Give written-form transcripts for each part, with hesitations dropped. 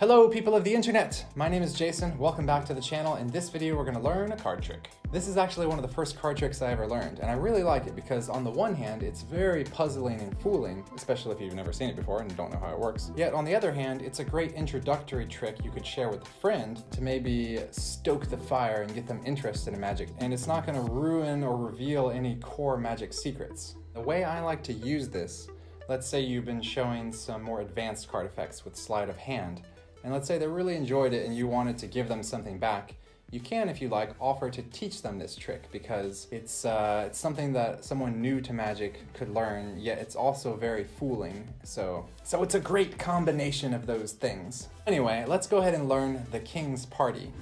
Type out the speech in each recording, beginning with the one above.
Hello people of the internet! My name is Jason, welcome back to the channel. In this video we're going to learn a card trick. This is actually one of the first card tricks I ever learned, and I really like it because on the one hand it's very puzzling and fooling, especially if you've never seen it before and don't know how it works. Yet on the other hand, it's a great introductory trick you could share with a friend to maybe stoke the fire and get them interested in magic, and it's not going to ruin or reveal any core magic secrets. The way I like to use this, let's say you've been showing some more advanced card effects with sleight of hand, and let's say they really enjoyed it and you wanted to give them something back, you can, if you like, offer to teach them this trick because it's something that someone new to magic could learn, yet it's also very fooling. So it's a great combination of those things. Anyway, let's go ahead and learn the King's Party.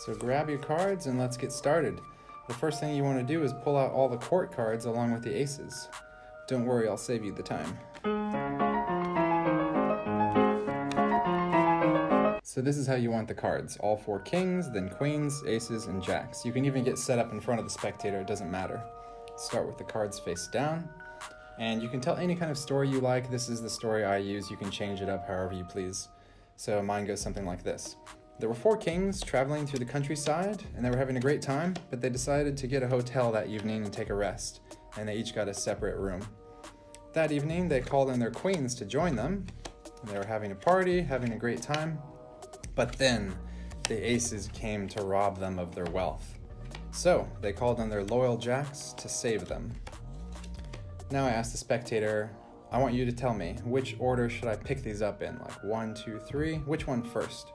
So grab your cards and let's get started. The first thing you want to do is pull out all the court cards along with the aces. Don't worry, I'll save you the time. So this is how you want the cards. All four kings, then queens, aces, and jacks. You can even get set up in front of the spectator, it doesn't matter. Start with the cards face down, and you can tell any kind of story you like. This is the story I use. You can change it up however you please. So mine goes something like this. There were four kings traveling through the countryside, and they were having a great time, but they decided to get a hotel that evening and take a rest, and they each got a separate room. That evening, they called in their queens to join them, and they were having a party, having a great time. But then the aces came to rob them of their wealth. So they called on their loyal jacks to save them. Now I asked the spectator, I want you to tell me, which order should I pick these up in? Like 1, 2, 3, which one first?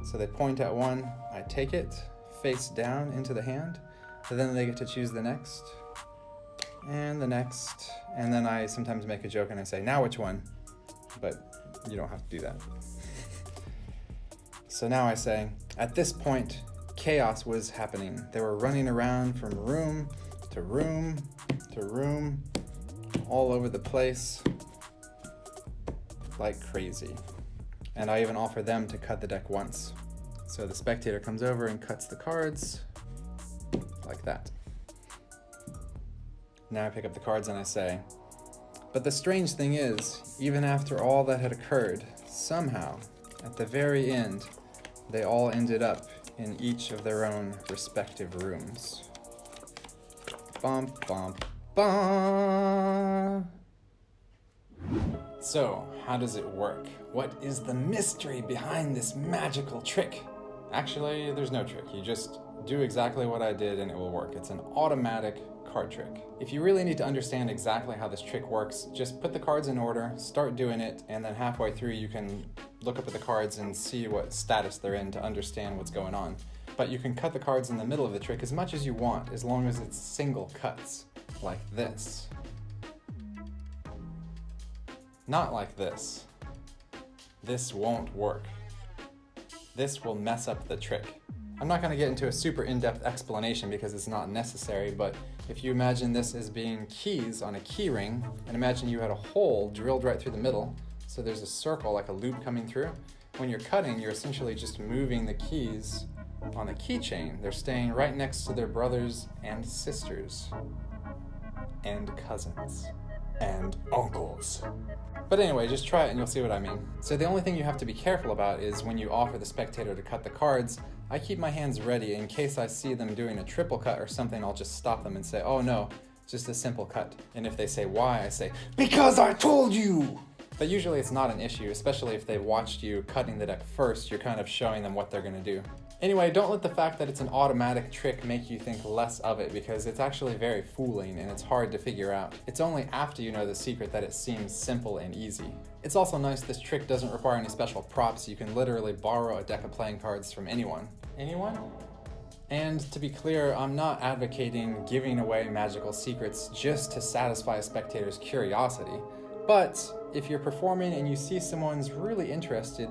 So they point at one, I take it face down into the hand, and then they get to choose the next, and the next, and then I sometimes make a joke and I say, now which one? But you don't have to do that. So now I say, at this point, chaos was happening. They were running around from room to room to room, all over the place, like crazy. And I even offer them to cut the deck once. So the spectator comes over and cuts the cards, like that. Now I pick up the cards and I say, but the strange thing is, even after all that had occurred, somehow, at the very end, they all ended up in each of their own respective rooms. Bum, bum, bum. So, how does it work? What is the mystery behind this magical trick? Actually, there's no trick. You just do exactly what I did and it will work. It's an automatic card trick. If you really need to understand exactly how this trick works, just put the cards in order, start doing it, and then halfway through you can look up at the cards and see what status they're in to understand what's going on. But you can cut the cards in the middle of the trick as much as you want, as long as it's single cuts, like this. Not like this. This won't work. This will mess up the trick. I'm not going to get into a super in-depth explanation because it's not necessary, but if you imagine this as being keys on a key ring, and imagine you had a hole drilled right through the middle, so there's a circle like a loop coming through. When you're cutting, you're essentially just moving the keys on the keychain. They're staying right next to their brothers and sisters, and cousins, and uncles. But anyway, just try it and you'll see what I mean. So the only thing you have to be careful about is when you offer the spectator to cut the cards, I keep my hands ready in case I see them doing a triple cut or something. I'll just stop them and say, oh no, just a simple cut. And if they say why, I say, because I told you! But usually it's not an issue, especially if they watched you cutting the deck first. You're kind of showing them what they're gonna do. Anyway, don't let the fact that it's an automatic trick make you think less of it, because it's actually very fooling and it's hard to figure out. It's only after you know the secret that it seems simple and easy. It's also nice this trick doesn't require any special props. You can literally borrow a deck of playing cards from anyone. Anyone? And to be clear, I'm not advocating giving away magical secrets just to satisfy a spectator's curiosity. But if you're performing and you see someone's really interested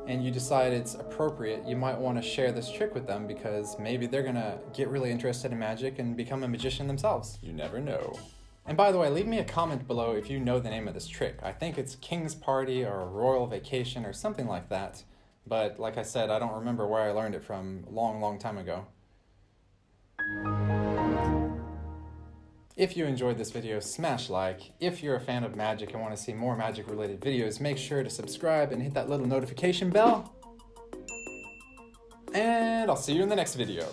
and you decide it's appropriate, you might want to share this trick with them because maybe they're gonna get really interested in magic and become a magician themselves. You never know. And by the way, leave me a comment below if you know the name of this trick. I think it's King's Party or Royal Vacation or something like that. But like I said, I don't remember where I learned it from a long, long time ago. If you enjoyed this video, smash like. If you're a fan of magic and want to see more magic related videos, make sure to subscribe and hit that little notification bell. And I'll see you in the next video.